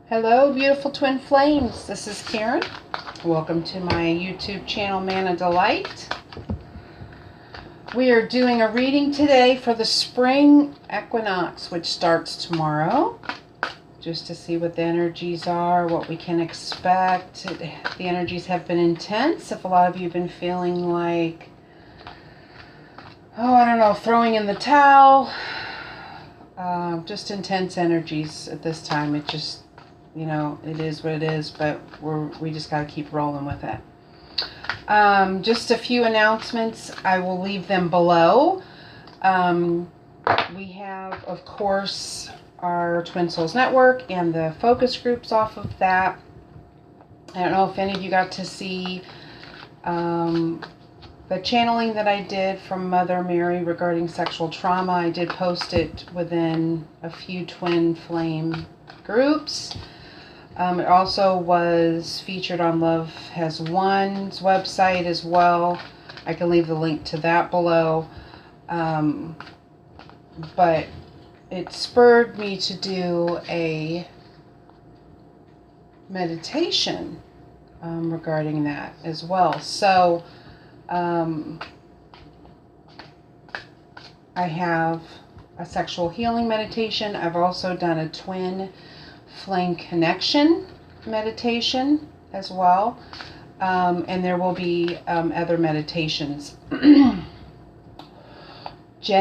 Hello, beautiful twin flames. This is Karen. Welcome to my YouTube channel, Mannadelight. We are doing a reading today for the spring equinox, which starts tomorrow, just to see what the energies are, what we can expect. The energies have been intense. If a lot of you have been feeling like, I don't know, throwing in the towel, just intense energies at this time. It just, it is what it is, but we just got to keep rolling with it. Just a few announcements. I will leave them below. We have, of course, our Twin Souls Network and the focus groups off of that. I don't know if any of you got to see the channeling that I did from Mother Mary regarding sexual trauma. I did post it within a few twin flame groups. It also was featured on Love Has One's website as well. I can leave the link to that below. But it spurred me to do a meditation regarding that as well. So I have a sexual healing meditation. I've also done a twin flame connection meditation as well, and there will be other meditations. Jen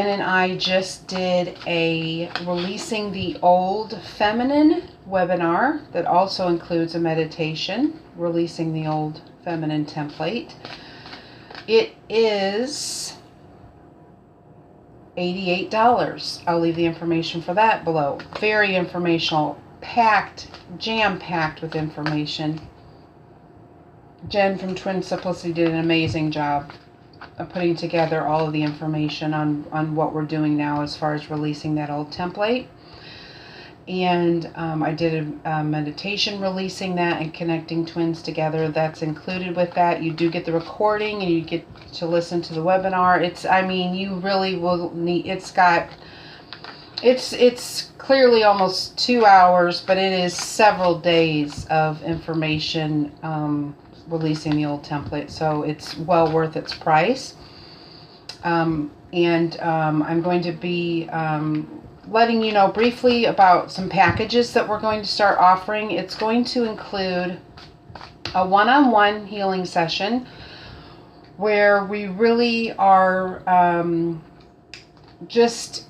and I just did a Releasing the Old Feminine webinar that also includes a meditation, Releasing the Old Feminine template. It is $88. I'll leave the information for that below. Very informational, packed, jam-packed with information. Jen from Twin Simplicity did an amazing job of putting together all of the information on what we're doing now as far as releasing that old template. And I did a meditation releasing that and connecting twins together. That's included with that. You do get the recording and you get to listen to the webinar. You really will need, it's clearly almost 2 hours, but it is several days of information releasing the old template. So it's well worth its price. I'm going to be letting you know briefly about some packages that we're going to start offering. It's going to include a one-on-one healing session where we really are just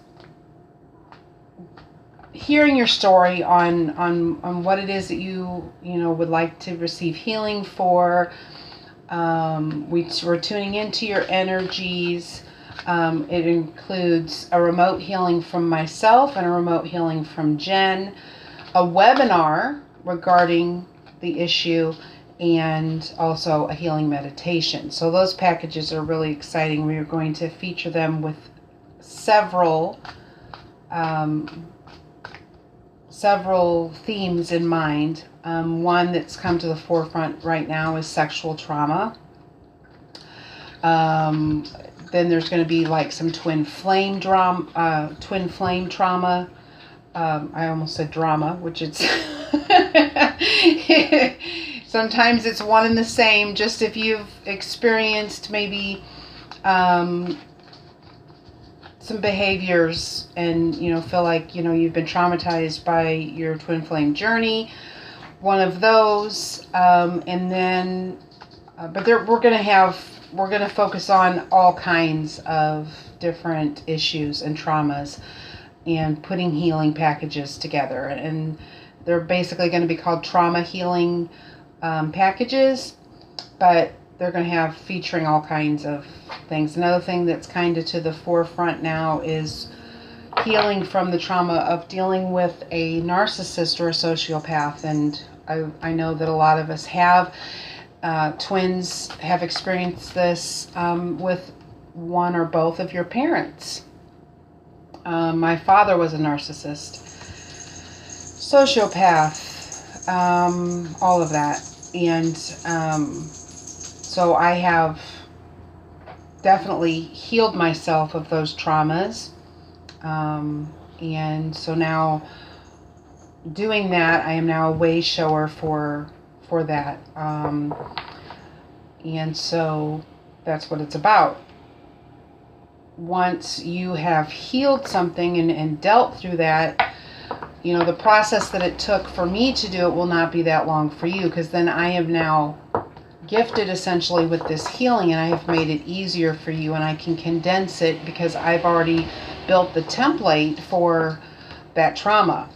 hearing your story on what it is that you would like to receive healing for. We're tuning into your energies. It includes a remote healing from myself and a remote healing from Jen, a webinar regarding the issue, and also a healing meditation. So those packages are really exciting. We are going to feature them with several themes in mind. One that's come to the forefront right now is sexual trauma. Then there's going to be like some twin flame trauma. I almost said drama, which it's sometimes it's one and the same. Just if you've experienced maybe some behaviors and feel like you've been traumatized by your twin flame journey, one of those, and then but we're going to focus on all kinds of different issues and traumas and putting healing packages together. And they're basically going to be called trauma healing packages, but they're going to have featuring all kinds of things. Another thing that's kind of to the forefront now is healing from the trauma of dealing with a narcissist or a sociopath. And I know that a lot of us have. Twins have experienced this with one or both of your parents. My father was a narcissist, sociopath, all of that. And so I have definitely healed myself of those traumas. And so now doing that, I am now a way shower for that. And so that's what it's about. Once you have healed something and dealt through that, you know, the process that it took for me to do it will not be that long for you, because then I am now gifted essentially with this healing, and I have made it easier for you, and I can condense it because I've already built the template for that trauma.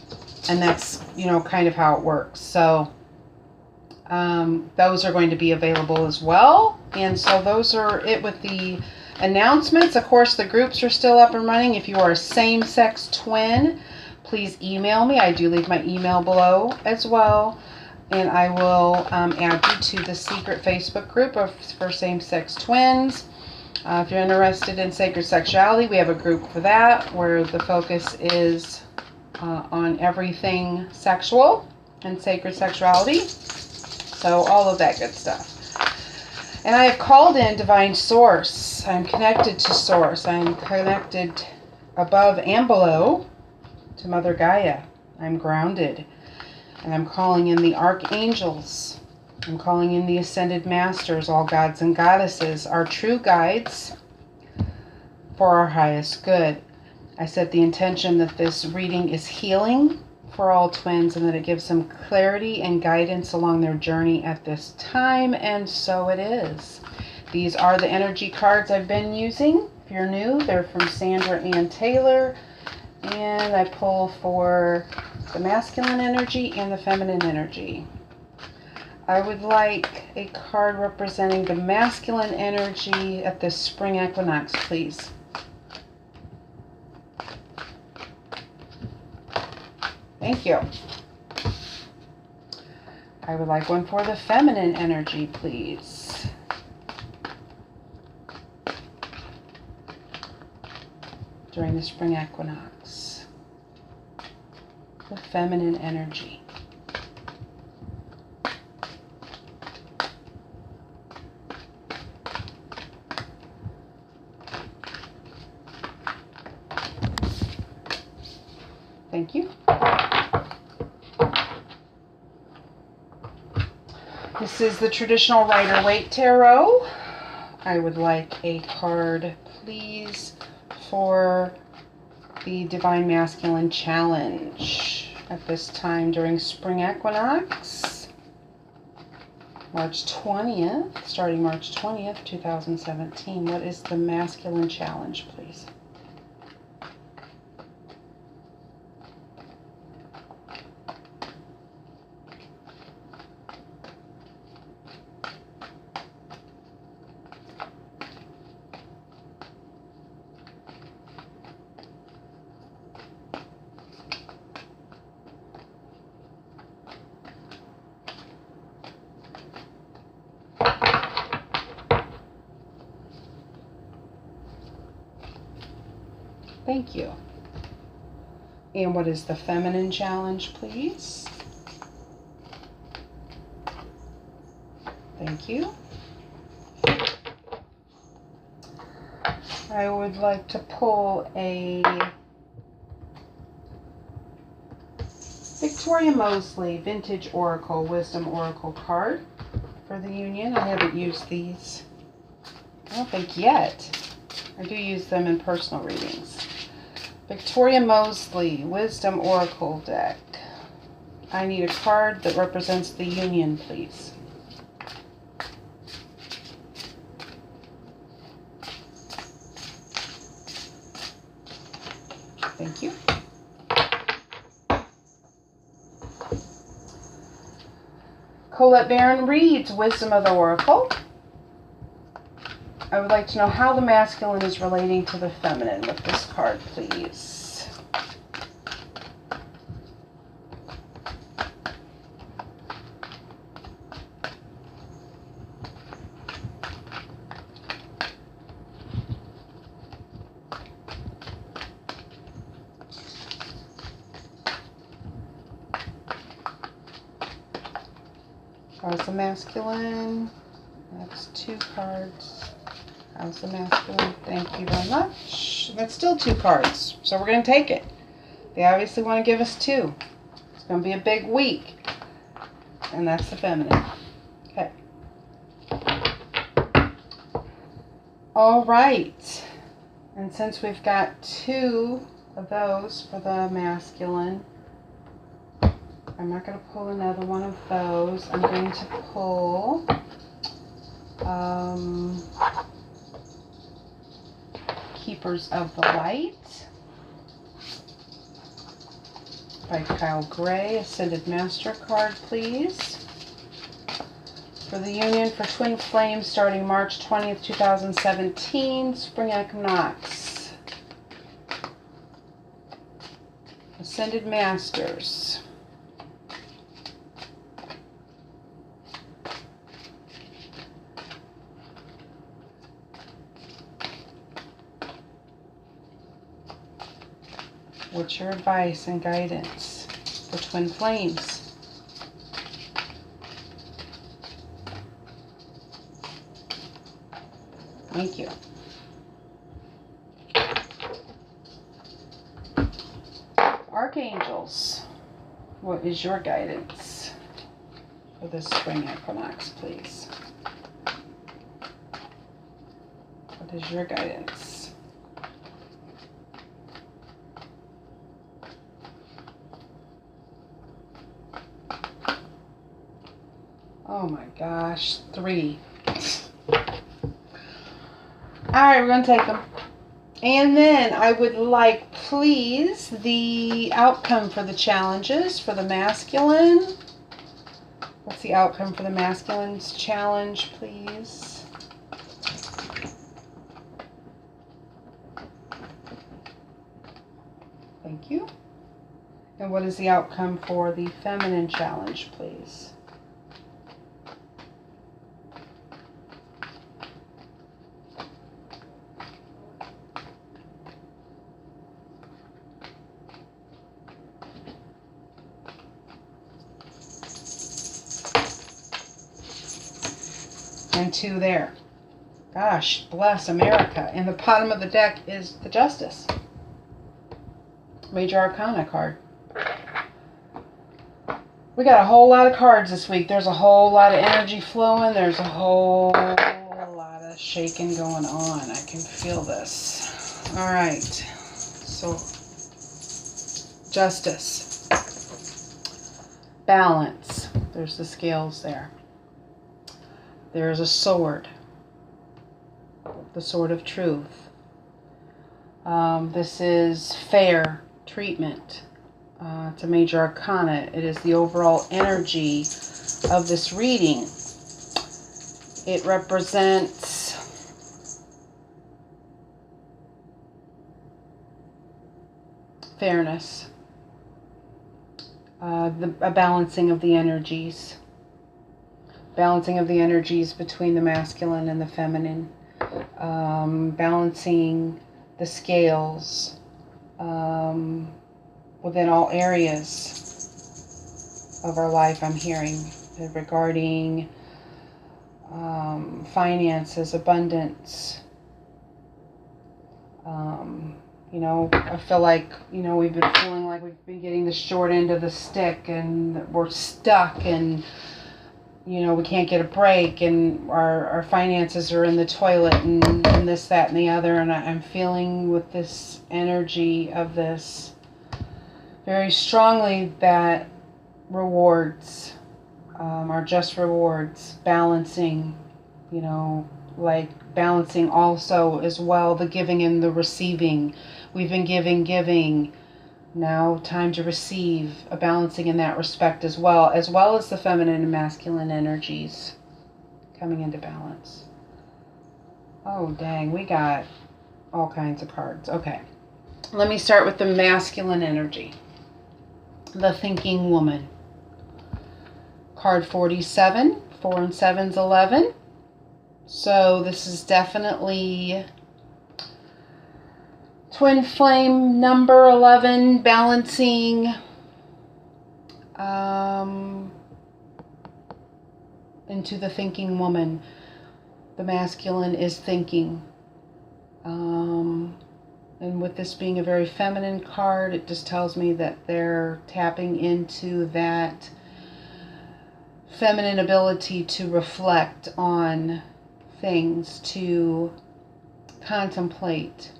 And that's, you know, kind of how it works. So those are going to be available as well. And so those are it with the announcements. Of course, the groups are still up and running. If you are a same-sex twin, please email me. I do leave my email below as well. And I will add you to the secret Facebook group for same-sex twins. If you're interested in sacred sexuality, we have a group for that where the focus is on everything sexual and sacred sexuality. So all of that good stuff. And I have called in Divine Source. I'm connected to Source. I'm connected above and below to Mother Gaia. I'm grounded. And I'm calling in the archangels. I'm calling in the ascended masters, all gods and goddesses, our true guides for our highest good. I set the intention that this reading is healing for all twins and that it gives them clarity and guidance along their journey at this time, and so it is. These are the energy cards I've been using. If you're new, they're from Sandra Ann Taylor, and I pull for the masculine energy and the feminine energy. I would like a card representing the masculine energy at this spring equinox, please. Thank you. I would like one for the feminine energy, please. During the spring equinox. The feminine energy. Thank you. This is the traditional Rider-Waite Tarot. I would like a card, please, for the Divine Masculine Challenge at this time during spring equinox, March 20th, starting March 20th, 2017. What is the Masculine Challenge, please? Thank you. And what is the feminine challenge, please? Thank you. I would like to pull a Victoria Mosley Vintage Oracle Wisdom Oracle card for the Union. I haven't used these, I don't think, yet. I do use them in personal readings. Victoria Mosley Wisdom Oracle deck. I need a card that represents the Union, please. Thank you. Colette Barron reads Wisdom of the Oracle. I would like to know how the masculine is relating to the feminine with this card, please. How's the masculine? That's 2 cards. How's the masculine? Thank you very much. That's still 2 cards, so we're going to take it. They obviously want to give us 2. going to be a big week. And that's the feminine. Okay. All right. And since we've got 2 of those for the masculine, I'm not going to pull another one of those. I'm going to pull Keepers of the Light by Kyle Gray. Ascended Master card, please. For the union for twin flames starting March 20th, 2017, spring equinox. Ascended Masters. What's your advice and guidance for twin flames? Thank you. Archangels, what is your guidance for this spring equinox, please? What is your guidance? Oh my gosh, 3. Alright, we're going to take them. And then I would like, please, the outcome for the challenges for the masculine. What's the outcome for the masculine's challenge, please? Thank you. And what is the outcome for the feminine challenge, please? And 2 there. Gosh, bless America. And the bottom of the deck is the Justice. Major Arcana card. We got a whole lot of cards this week. There's a whole lot of energy flowing. There's a whole lot of shaking going on. I can feel this. All right. So, Justice. Balance. There's the scales there. There's a sword, the sword of truth. This is fair treatment. It's a major arcana. It is the overall energy of this reading. It represents fairness, a balancing of the energies. Balancing of the energies between the masculine and the feminine. Balancing the scales within all areas of our life, I'm hearing, regarding finances, abundance. You know, I feel like, you know, we've been feeling like we've been getting the short end of the stick and we're stuck and you know, we can't get a break and our finances are in the toilet and this, that, and the other. And I'm feeling with this energy of this very strongly that rewards are just rewards, balancing, you know, like balancing also as well the giving and the receiving. We've been giving. Now time to receive, a balancing in that respect as well as the feminine and masculine energies coming into balance. Oh dang, we got all kinds of cards. Okay, let me start with the masculine energy. The thinking woman. Card 47, 4 and 7's 11. So this is definitely twin flame number 11, balancing into the thinking woman. The masculine is thinking. And with this being a very feminine card, it just tells me that they're tapping into that feminine ability to reflect on things, to contemplate,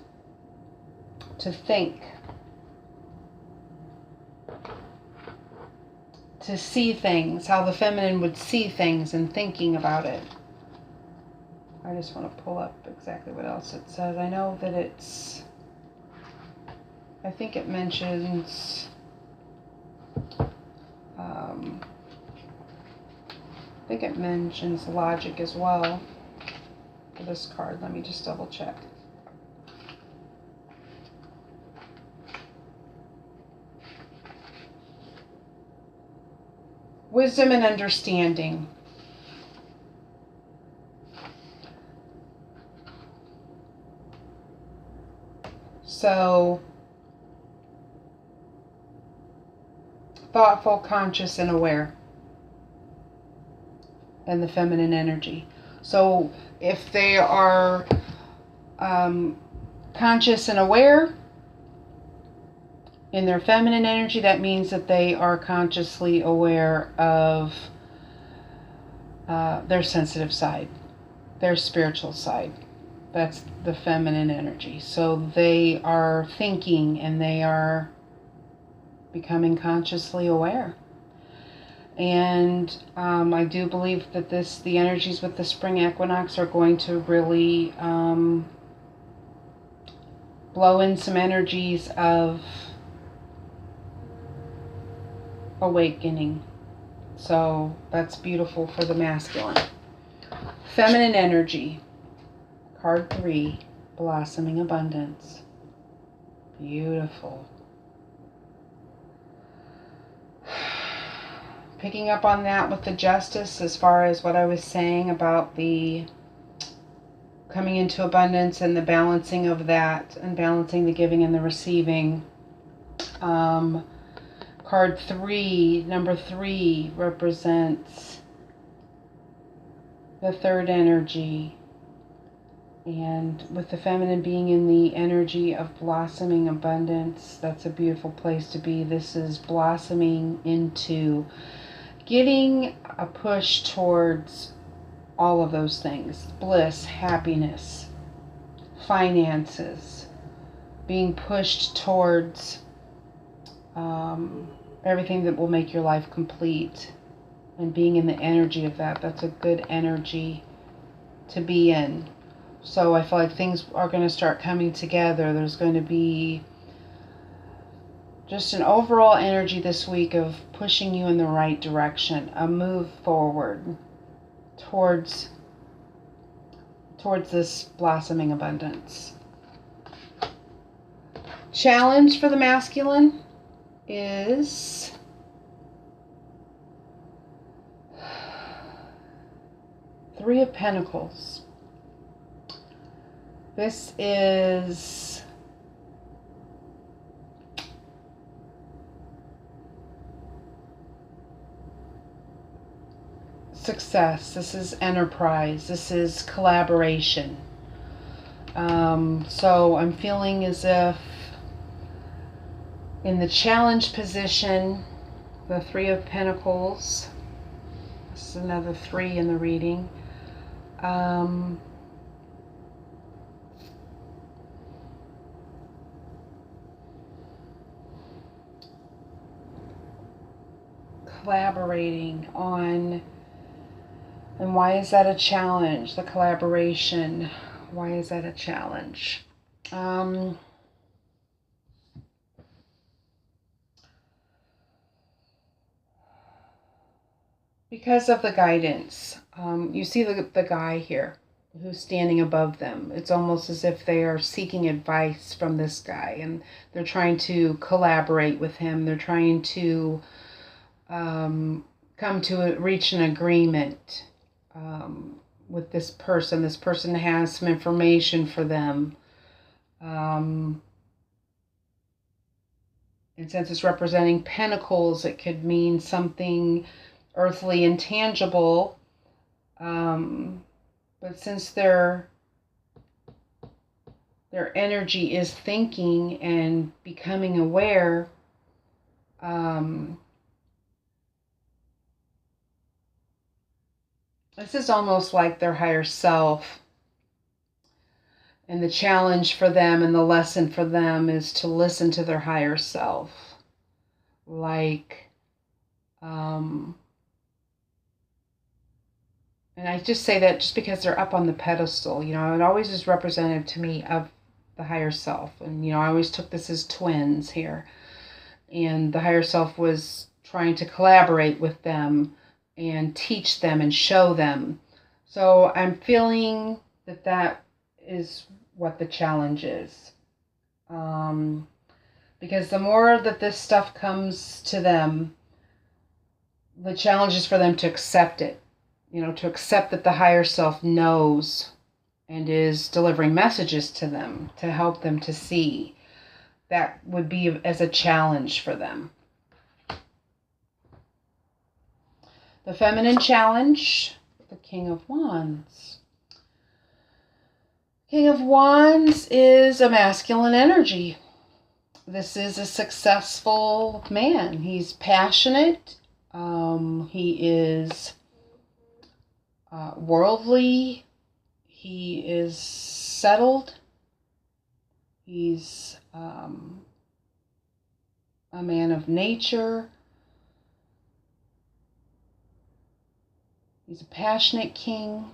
to think, to see things, how the feminine would see things and thinking about it. I just want to pull up exactly what else it says. I know that it's, I think it mentions, logic as well for this card. Let me just double check. Wisdom and understanding. So, thoughtful, conscious, and aware. And the feminine energy. So, if they are conscious and aware in their feminine energy, that means that they are consciously aware of their sensitive side, their spiritual side. That's the feminine energy. So they are thinking and they are becoming consciously aware. And I do believe that the energies with the spring equinox are going to really blow in some energies of awakening. So that's beautiful for the masculine. Feminine energy. Card 3, blossoming abundance. Beautiful. Picking up on that with the justice, as far as what I was saying about the coming into abundance and the balancing of that, and balancing the giving and the receiving. Card 3, number 3, represents the third energy. And with the feminine being in the energy of blossoming abundance, that's a beautiful place to be. This is blossoming into getting a push towards all of those things. Bliss, happiness, finances, being pushed towards everything that will make your life complete, and being in the energy of that. That's a good energy to be in. So I feel like things are going to start coming together. There's going to be just an overall energy this week of pushing you in the right direction, a move forward towards this blossoming abundance. Challenge for the masculine is Three of Pentacles. This is success. This is enterprise. This is collaboration. So I'm feeling as if in the challenge position, the Three of Pentacles, this is another 3 in the reading, collaborating on, and why is that a challenge? The collaboration, why is that a challenge? Because of the guidance. You see the guy here who's standing above them. It's almost as if they are seeking advice from this guy, and they're trying to collaborate with him. They're trying to reach an agreement with this person. This person has some information for them. And since it's representing pentacles, it could mean something earthly and tangible. But since they're their energy is thinking and becoming aware, this is almost like their higher self. And the challenge for them and the lesson for them is to listen to their higher self. And I just say that just because they're up on the pedestal, it always is representative to me of the higher self. And, I always took this as twins here. And the higher self was trying to collaborate with them and teach them and show them. So I'm feeling that is what the challenge is. Because the more that this stuff comes to them, the challenge is for them to accept it. To accept that the higher self knows and is delivering messages to them to help them to see. That would be as a challenge for them. The feminine challenge, the King of Wands. King of Wands is a masculine energy. This is a successful man. He's passionate. He is worldly. He is settled. He's a man of nature. He's a passionate king.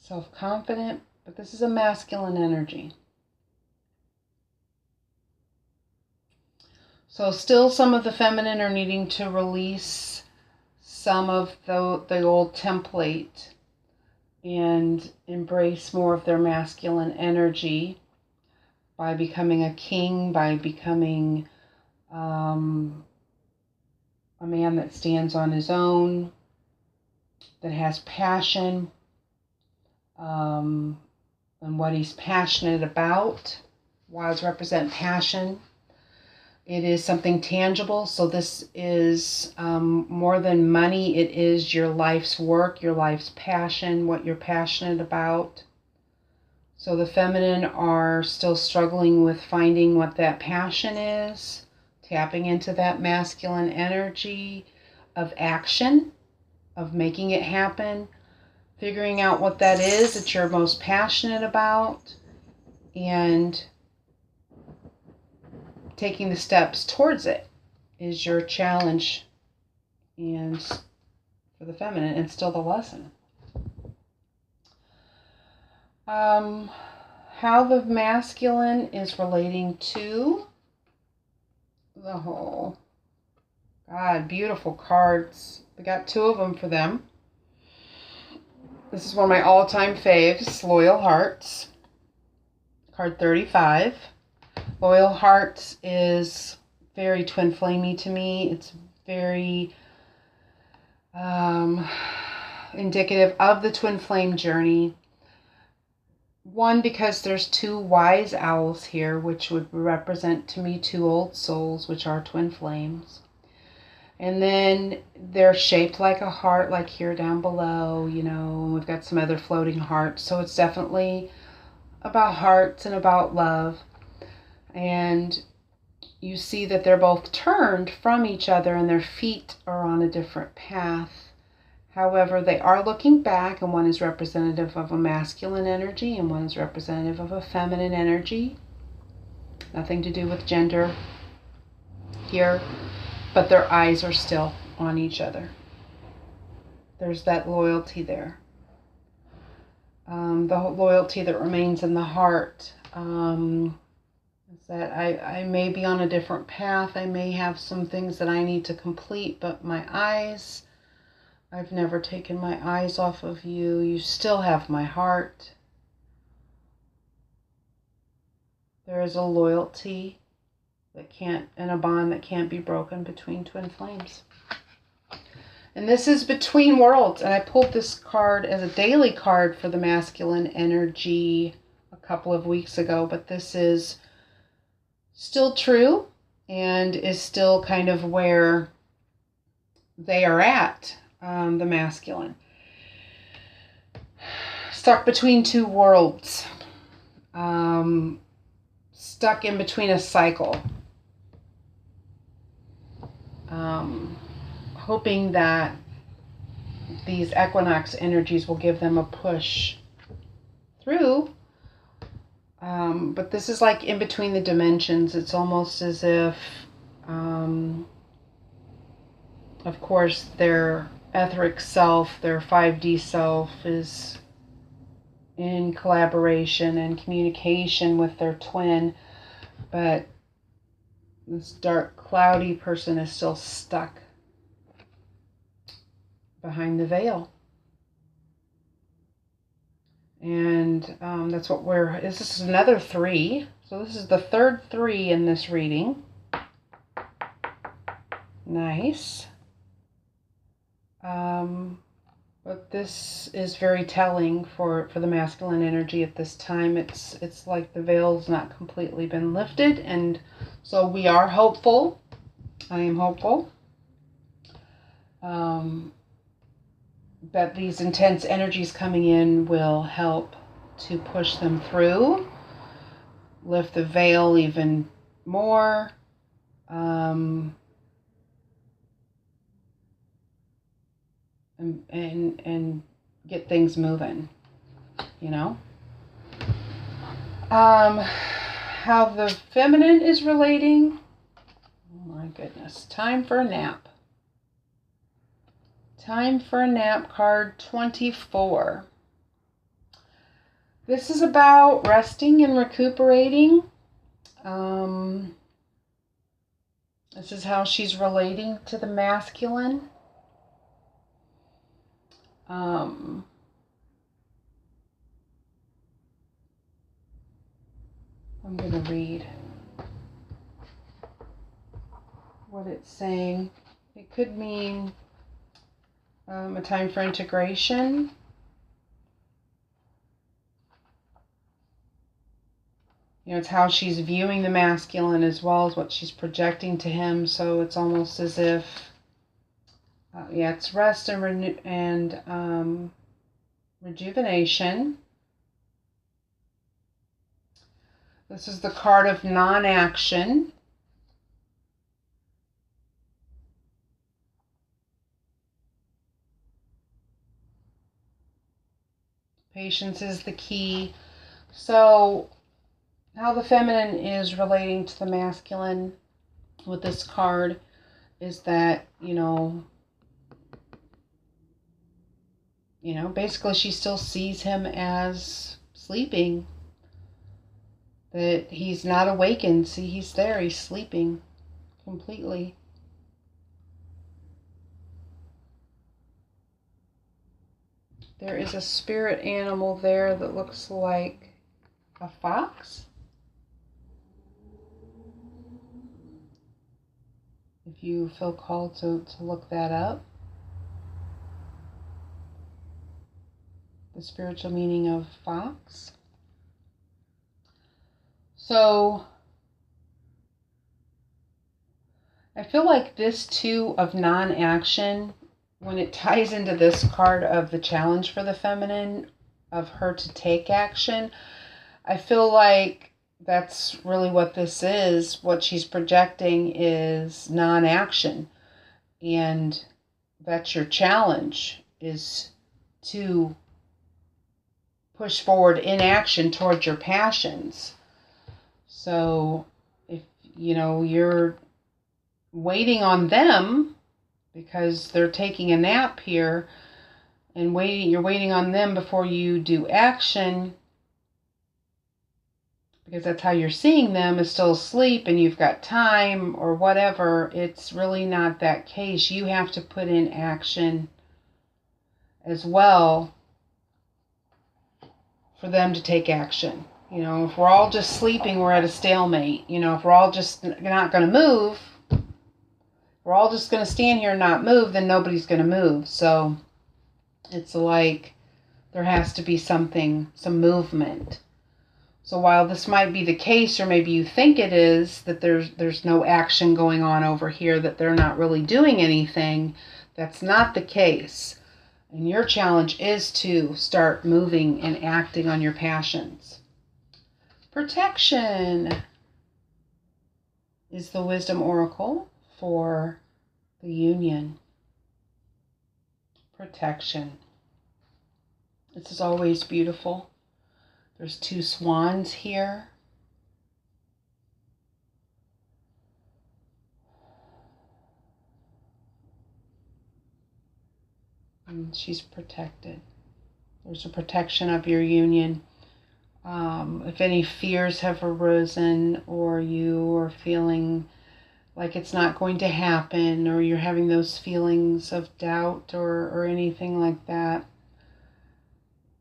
Self-confident, but this is a masculine energy. So still some of the feminine are needing to release some of the old template and embrace more of their masculine energy by becoming a king, by becoming a man that stands on his own, that has passion, and what he's passionate about. Wands represent passion. It is something tangible, so this is more than money. It is your life's work, your life's passion, what you're passionate about. So the feminine are still struggling with finding what that passion is, tapping into that masculine energy of action, of making it happen, figuring out what that is that you're most passionate about, and taking the steps towards it is your challenge, and for the feminine, and still the lesson. How the masculine is relating to the whole. God, beautiful cards. We got 2 of them for them. This is one of my all-time faves, Loyal Hearts. Card 35. Loyal Hearts is very twin flamey to me. It's very indicative of the twin flame journey. One, because there's 2 wise owls here, which would represent to me 2 old souls, which are twin flames. And then they're shaped like a heart, like here down below, we've got some other floating hearts. So it's definitely about hearts and about love. And you see that they're both turned from each other and their feet are on a different path. However, they are looking back, and one is representative of a masculine energy and one is representative of a feminine energy. Nothing to do with gender here, but their eyes are still on each other. There's that loyalty there. The loyalty that remains in the heart. Is that I may be on a different path. I may have some things that I need to complete, but my eyes, I've never taken my eyes off of you. You still have my heart. There is a loyalty that can't, and a bond that can't be broken between twin flames. And this is Between Worlds. And I pulled this card as a daily card for the masculine energy a couple of weeks ago. But this is still true and is still kind of where they are at, the masculine. stuck between two worlds, stuck in between a cycle, hoping that these equinox energies will give them a push through. But this is like in between the dimensions. It's almost as if, of course, their etheric self, their 5D self, is in collaboration and communication with their twin, but this dark, cloudy person is still stuck behind the veil. And that's what this is another 3. So this is the third 3 in this reading. Nice. But this is very telling for the masculine energy at this time. It's like the veil's not completely been lifted, and so we are hopeful. I am hopeful that these intense energies coming in will help to push them through, lift the veil even more, and get things moving, you know. How the feminine is relating. Oh my goodness. Time for a nap. Time for a nap, card 24. This is about resting and recuperating. This is how she's relating to the masculine. I'm going to read what it's saying. It could mean a time for integration. You know, it's how she's viewing the masculine as well as what she's projecting to him. So it's almost as if, it's rest and rejuvenation. This is the card of non-action. Patience is the key. So how the feminine is relating to the masculine with this card is that, basically she still sees him as sleeping. That he's not awakened. See, he's there. He's sleeping completely. There is a spirit animal there that looks like a fox. If you feel called to look that up. The spiritual meaning of fox. So I feel like this too of non-action, when it ties into this card of the challenge for the feminine, of her to take action, I feel like that's really what this is. What she's projecting is non-action. And that's your challenge, is to push forward in action towards your passions. So if, you're waiting on them because they're taking a nap here and you're waiting on them before you do action, because that's how you're seeing them, is still asleep and you've got time or whatever. It's really not that case. You have to put in action as well for them to take action. If we're all just sleeping, we're at a stalemate. If we're all just not going to move, we're all just going to stand here and not move, then nobody's going to move. So it's like there has to be some movement. So while this might be the case, or maybe you think it is, that there's no action going on over here, that they're not really doing anything, that's not the case. And your challenge is to start moving and acting on your passions. Protection is the wisdom oracle for the union. Protection. This is always beautiful. There's 2 swans here. And she's protected. There's a protection of your union. If any fears have arisen, or you are feeling like it's not going to happen, or you're having those feelings of doubt or anything like that,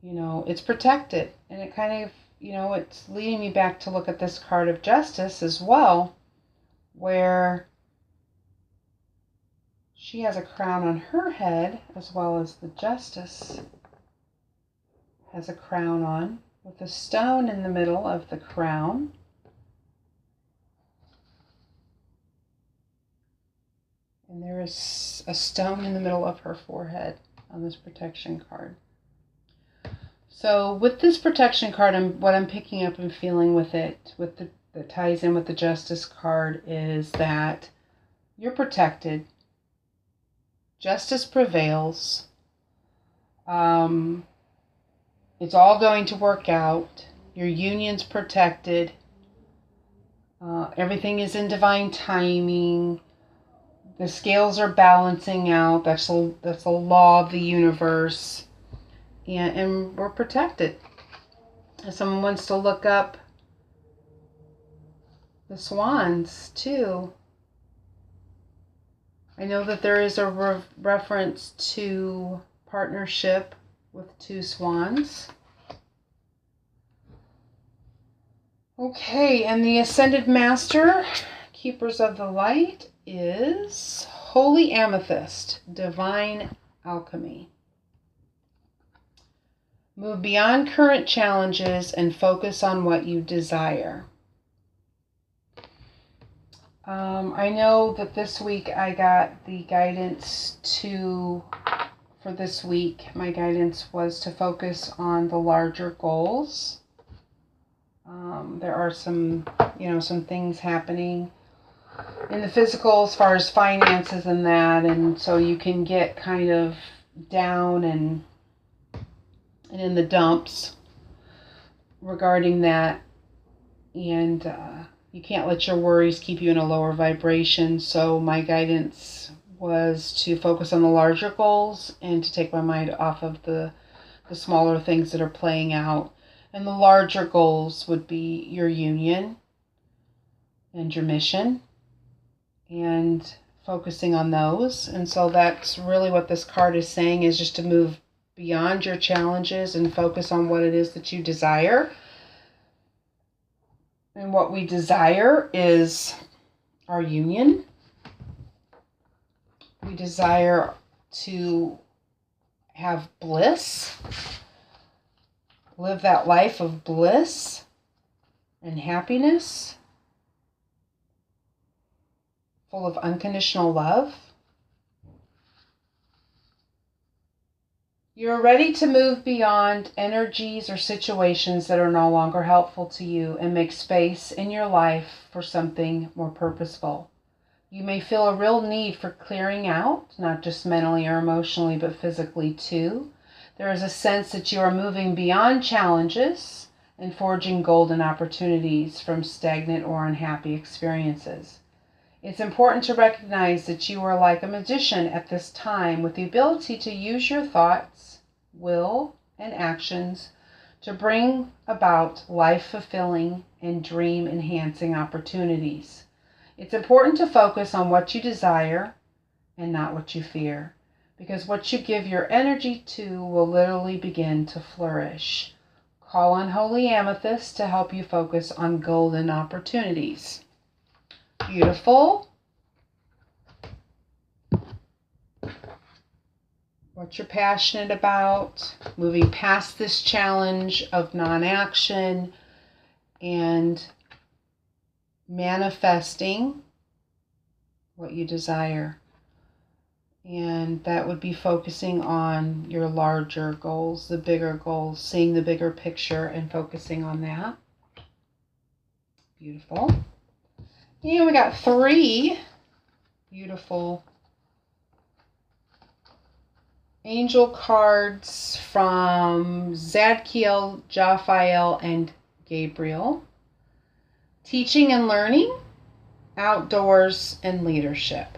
it's protected. And it kind of, it's leading me back to look at this card of Justice as well, where she has a crown on her head, as well as the Justice has a crown on, with a stone in the middle of the crown. And there is a stone in the middle of her forehead on this protection card. So with this protection card, what I'm picking up and feeling with it, that ties in with the Justice card, is that you're protected. Justice prevails. It's all going to work out. Your union's protected. Everything is in divine timing. The scales are balancing out. That's a law of the universe. And we're protected. If someone wants to look up the swans too, I know that there is a reference to partnership with 2 swans. Okay, and the Ascended Master, Keepers of the Light, is Holy Amethyst, Divine Alchemy. Move beyond current challenges and focus on what you desire. I know that this week I got the guidance for this week, my guidance was to focus on the larger goals. There are some things happening in the physical as far as finances and that, and so you can get kind of down and in the dumps regarding that, and you can't let your worries keep you in a lower vibration. So my guidance was to focus on the larger goals and to take my mind off of the smaller things that are playing out. And the larger goals would be your union and your mission, and focusing on those. And so that's really what this card is saying, is just to move beyond your challenges and focus on what it is that you desire. And what we desire is our union. We desire to have bliss, live that life of bliss and happiness, full of unconditional love. You're ready to move beyond energies or situations that are no longer helpful to you and make space in your life for something more purposeful. You may feel a real need for clearing out, not just mentally or emotionally, but physically too. There is a sense that you are moving beyond challenges and forging golden opportunities from stagnant or unhappy experiences. It's important to recognize that you are like a magician at this time, with the ability to use your thoughts, will, and actions to bring about life-fulfilling and dream-enhancing opportunities. It's important to focus on what you desire and not what you fear, because what you give your energy to will literally begin to flourish. Call on Holy Amethyst to help you focus on golden opportunities. Beautiful. What you're passionate about, moving past this challenge of non-action and manifesting what you desire. And that would be focusing on your larger goals, the bigger goals, seeing the bigger picture and focusing on that. Beautiful. And we got 3 beautiful angel cards from Zadkiel, Jophiel, and Gabriel. Teaching and learning, outdoors, and leadership.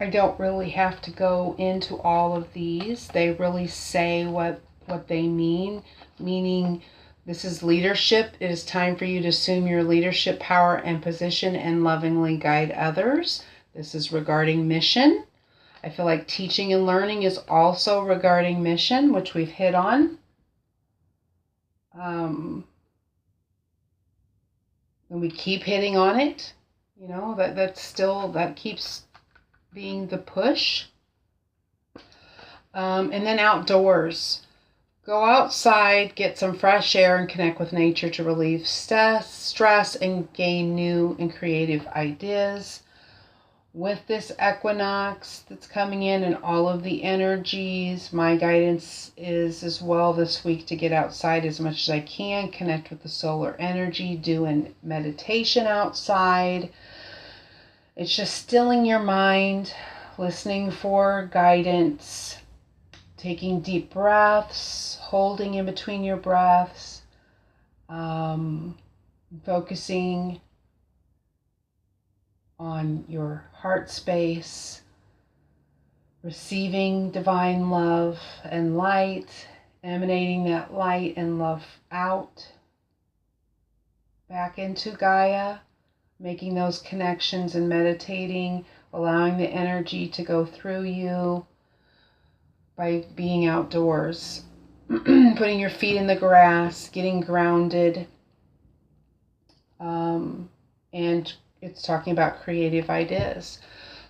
I don't really have to go into all of these. They really say what they mean, meaning this is leadership. It is time for you to assume your leadership power and position and lovingly guide others. This is regarding mission. I feel like teaching and learning is also regarding mission, which we've hit on. And we keep hitting on it. You know, that keeps being the push. And then outdoors. Go outside, get some fresh air, and connect with nature to relieve stress and gain new and creative ideas. With this equinox that's coming in and all of the energies, my guidance is as well this week to get outside as much as I can, connect with the solar energy, do a meditation outside. It's just stilling your mind, listening for guidance, taking deep breaths, holding in between your breaths, focusing on your heart space, receiving divine love and light, emanating that light and love out, back into Gaia, making those connections and meditating, allowing the energy to go through you by being outdoors, putting your feet in the grass, getting grounded, and it's talking about creative ideas.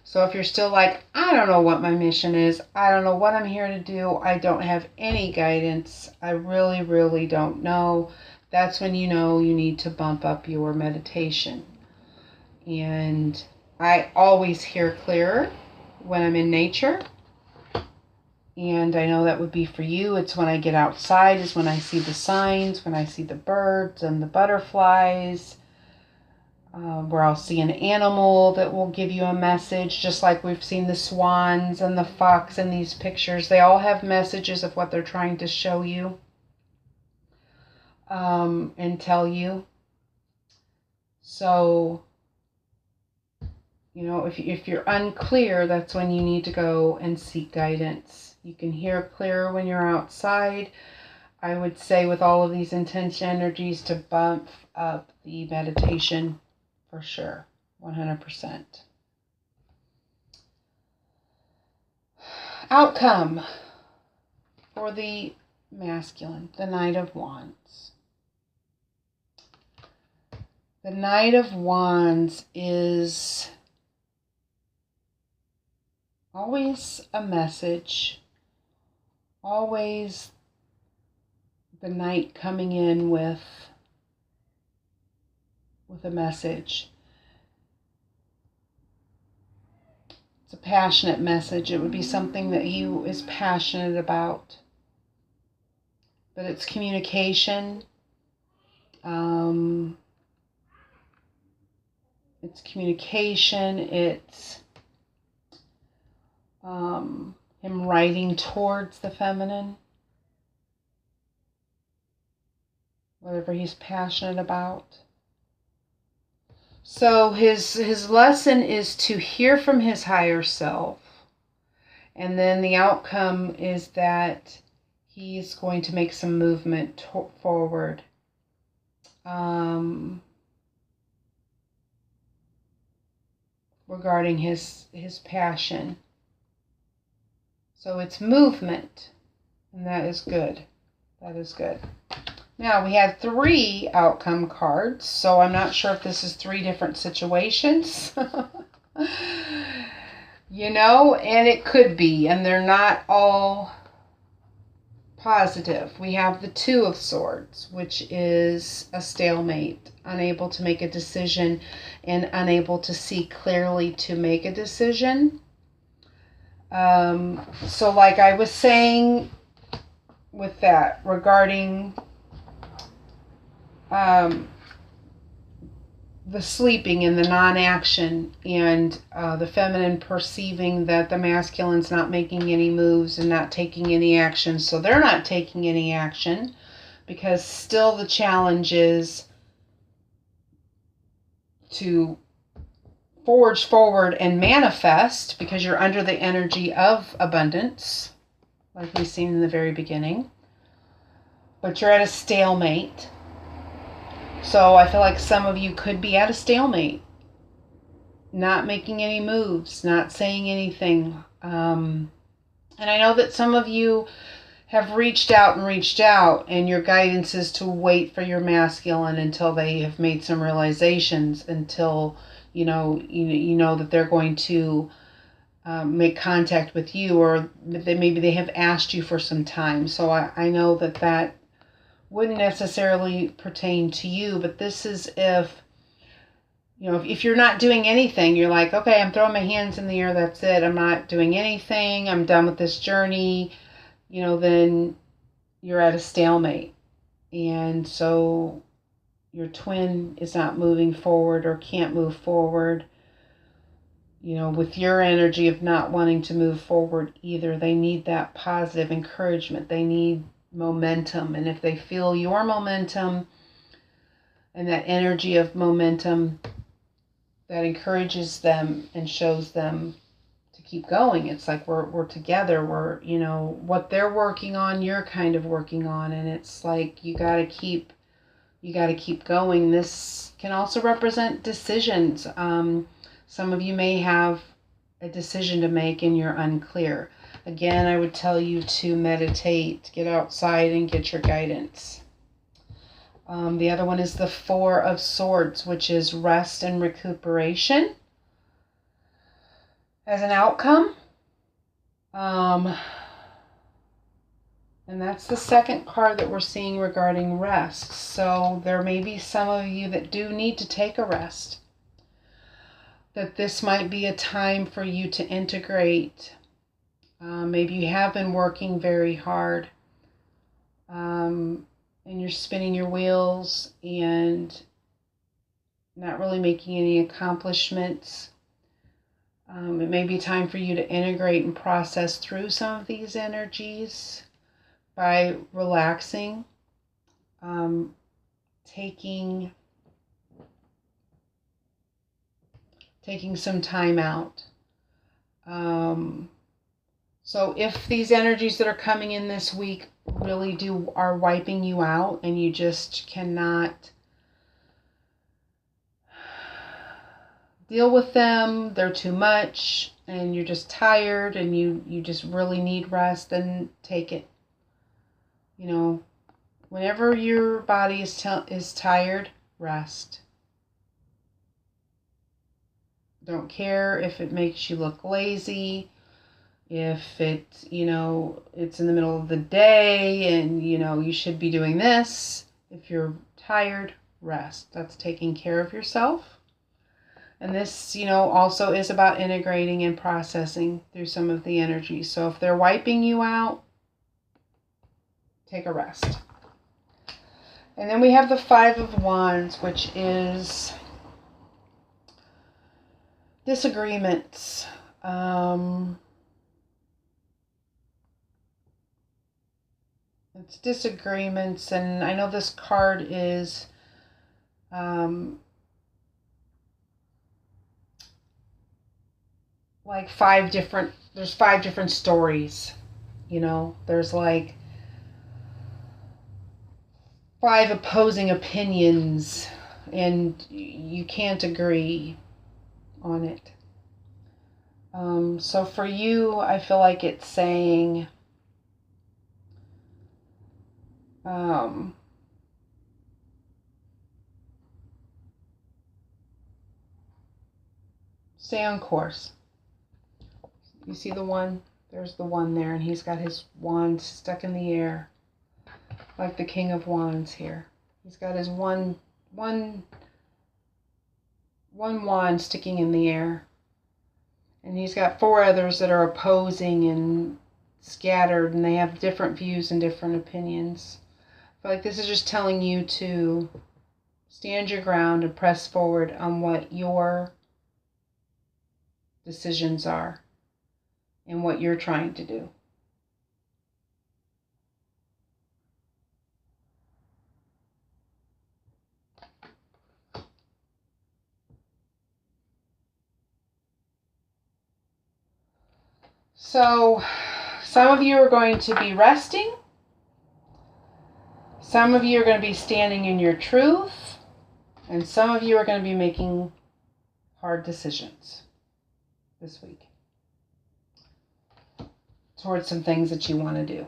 So if you're still like, I don't know what my mission is, I don't know what I'm here to do, I don't have any guidance, I really, really don't know, that's when you know you need to bump up your meditation. And I always hear clearer when I'm in nature. And I know that would be for you. It's when I get outside, is when I see the signs, when I see the birds and the butterflies, where I'll see an animal that will give you a message, just like we've seen the swans and the fox in these pictures. They all have messages of what they're trying to show you and tell you. So, you know, if you're unclear, that's when you need to go and seek guidance. You can hear clearer when you're outside. I would say with all of these intense energies to bump up the meditation for sure, 100%. Outcome for the masculine, the Knight of Wands. The Knight of Wands is always a message, always the knight coming in with a message. It's a passionate message. It would be something that he is passionate about. But it's communication. It's communication. It's him writing towards the feminine, whatever he's passionate about. So his lesson is to hear from his higher self, and then the outcome is that he's going to make some movement forward. Regarding his passion. So it's movement, and that is good. That is good. Now, we had 3 outcome cards, so I'm not sure if this is 3 different situations. You know, and it could be, and they're not all positive. We have the Two of Swords, which is a stalemate, unable to make a decision and unable to see clearly to make a decision. So like I was saying with that regarding the sleeping and the non-action, and the feminine perceiving that the masculine's not making any moves and not taking any action, so they're not taking any action because still the challenge is to forge forward and manifest because you're under the energy of abundance, like we've seen in the very beginning, but you're at a stalemate. So I feel like some of you could be at a stalemate, not making any moves, not saying anything. And I know that some of you have reached out, and your guidance is to wait for your masculine until they have made some realizations, until you know that they're going to make contact with you, or maybe they have asked you for some time. So I know that wouldn't necessarily pertain to you, but this is if you're not doing anything, you're like, okay, I'm throwing my hands in the air, that's it, I'm not doing anything, I'm done with this journey, then you're at a stalemate. And so your twin is not moving forward or can't move forward, with your energy of not wanting to move forward either. They need that positive encouragement. They need momentum. And if they feel your momentum and that energy of momentum, that encourages them and shows them to keep going. It's like we're together. We're, what they're working on, you're kind of working on, and it's like you got to keep going. This can also represent decisions. Some of you may have a decision to make and you're unclear. Again, I would tell you to meditate, get outside and get your guidance. The other one is the Four of Swords, which is rest and recuperation as an outcome. And that's the second card that we're seeing regarding rest. So there may be some of you that do need to take a rest. That this might be a time for you to integrate. Maybe you have been working very hard. And you're spinning your wheels and not really making any accomplishments. It may be time for you to integrate and process through some of these energies by relaxing, taking some time out. So if these energies that are coming in this week really are wiping you out and you just cannot deal with them, they're too much, and you're just tired and you just really need rest, then take it. Whenever your body is tired, rest. Don't care if it makes you look lazy, if it's in the middle of the day and you should be doing this. If you're tired, rest. That's taking care of yourself. And this, also is about integrating and processing through some of the energy. So if they're wiping you out, take a rest. And then we have the Five of Wands, which is disagreements. It's disagreements, and I know this card is like there's 5 different stories. There's like 5 opposing opinions, and you can't agree on it. So for you, I feel like it's saying, stay on course. You see the one? There's the one there, and he's got his wand stuck in the air. like the King of Wands here. He's got his one wand sticking in the air. And he's got 4 others that are opposing and scattered, and they have different views and different opinions. I feel like this is just telling you to stand your ground and press forward on what your decisions are and what you're trying to do. So, some of you are going to be resting. Some of you are going to be standing in your truth. And some of you are going to be making hard decisions this week towards some things that you want to do.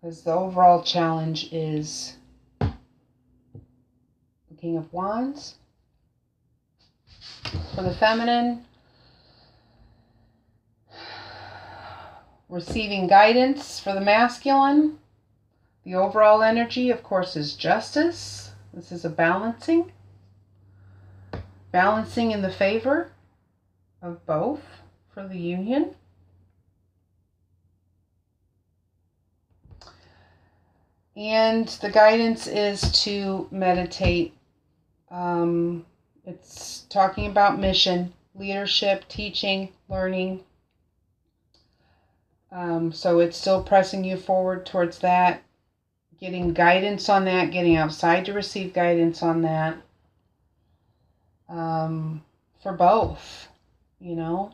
Because the overall challenge is the King of Wands for the feminine. Receiving guidance for the masculine. The overall energy, of course, is justice. This is a balancing. Balancing in the favor of both for the union. And the guidance is to meditate. It's talking about mission, leadership, teaching, learning. So it's still pressing you forward towards that, getting guidance on that, getting outside to receive guidance on that. For both, for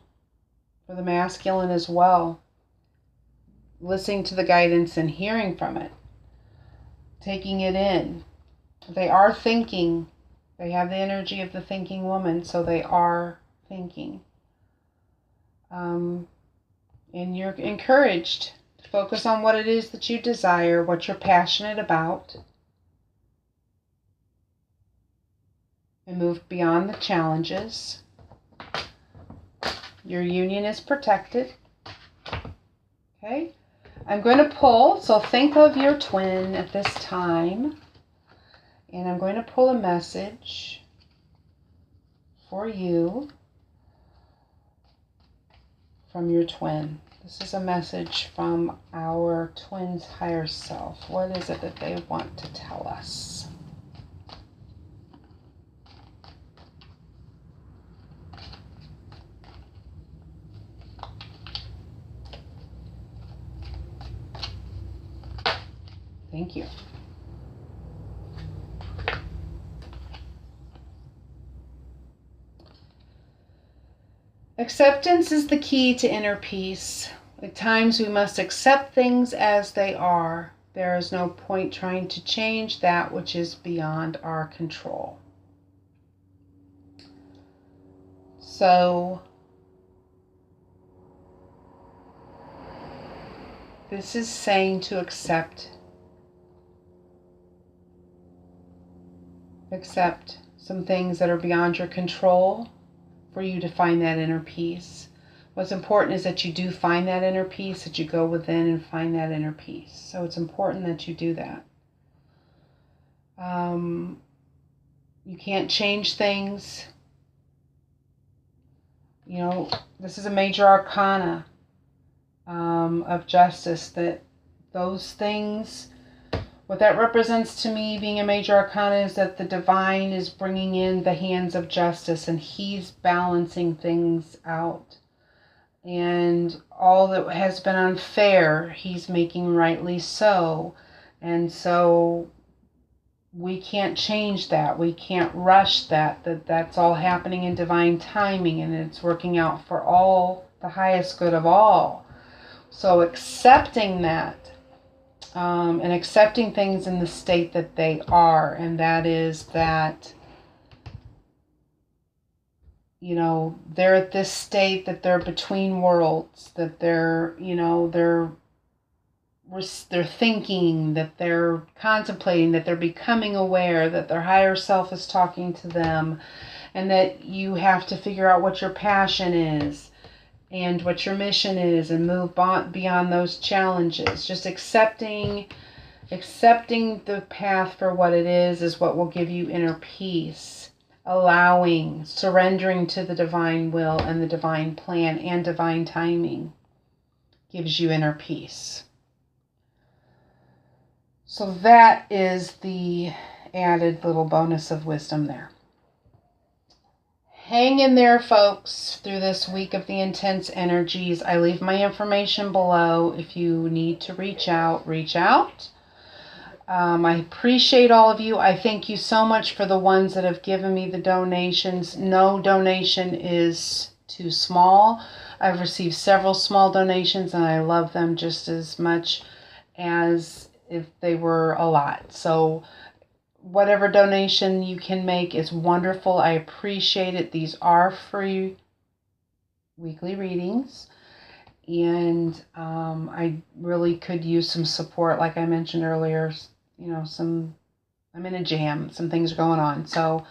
the masculine as well. Listening to the guidance and hearing from it. Taking it in. They are thinking. They have the energy of the thinking woman, so they are thinking. And you're encouraged to focus on what it is that you desire, what you're passionate about, and move beyond the challenges. Your union is protected. Okay? I'm going to pull, so think of your twin at this time. And I'm going to pull a message for you from your twin. This is a message from our twin's higher self. What is it that they want to tell us? Thank you. Acceptance is the key to inner peace. At times we must accept things as they are. There is no point trying to change that which is beyond our control. So, this is saying to accept some things that are beyond your control for you to find that inner peace. What's important is that you do find that inner peace, that you go within and find that inner peace. So it's important that you do that. You can't change things. This is a major arcana of justice, that those things, what that represents to me being a major arcana is that the divine is bringing in the hands of justice and he's balancing things out. And all that has been unfair, he's making rightly so. And so we can't change that. We can't rush that. That's all happening in divine timing, and it's working out for all, the highest good of all. So accepting that, and accepting things in the state that they are, and that is that, they're at this state that they're between worlds, that they're thinking, that they're contemplating, that they're becoming aware, that their higher self is talking to them, and that you have to figure out what your passion is. and what your mission is, and move beyond those challenges. Just accepting the path for what it is what will give you inner peace. Allowing, surrendering to the divine will and the divine plan and divine timing gives you inner peace. So that is the added little bonus of wisdom there. Hang in there, folks, through this week of the intense energies. I leave my information below. If you need to reach out, reach out. I appreciate all of you. I thank you so much for the ones that have given me the donations. No donation is too small. I've received several small donations, and I love them just as much as if they were a lot. So whatever donation you can make is wonderful. I appreciate it. These are free weekly readings. And I really could use some support, like I mentioned earlier. I'm in a jam. Some things are going on. So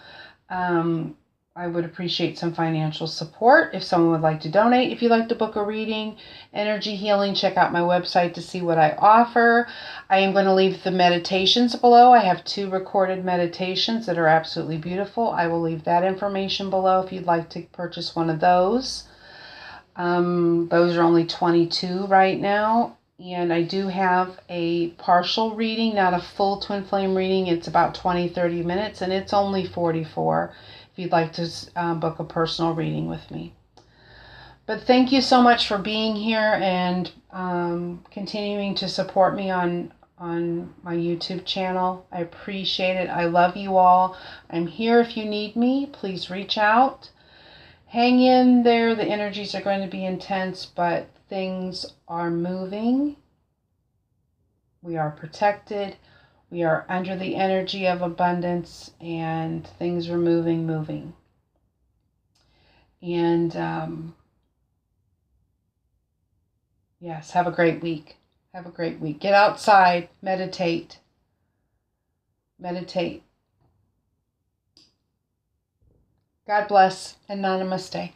I would appreciate some financial support if someone would like to donate. If you'd like to book a reading, energy healing, check out my website to see what I offer. I am going to leave the meditations below. I have 2 recorded meditations that are absolutely beautiful. I will leave that information below if you'd like to purchase one of those. Those are only $22 right now. And I do have a partial reading, not a full twin flame reading. It's about 20-30 minutes, and it's only $44 if you'd like to book a personal reading with me. But thank you so much for being here and continuing to support me on my YouTube channel. I appreciate it. I love you all. I'm here if you need me. Please reach out. Hang in there. The energies are going to be intense, but things are moving. We are protected. We are under the energy of abundance, and things are moving. And yes, have a great week. Have a great week. Get outside. Meditate. God bless, and namaste.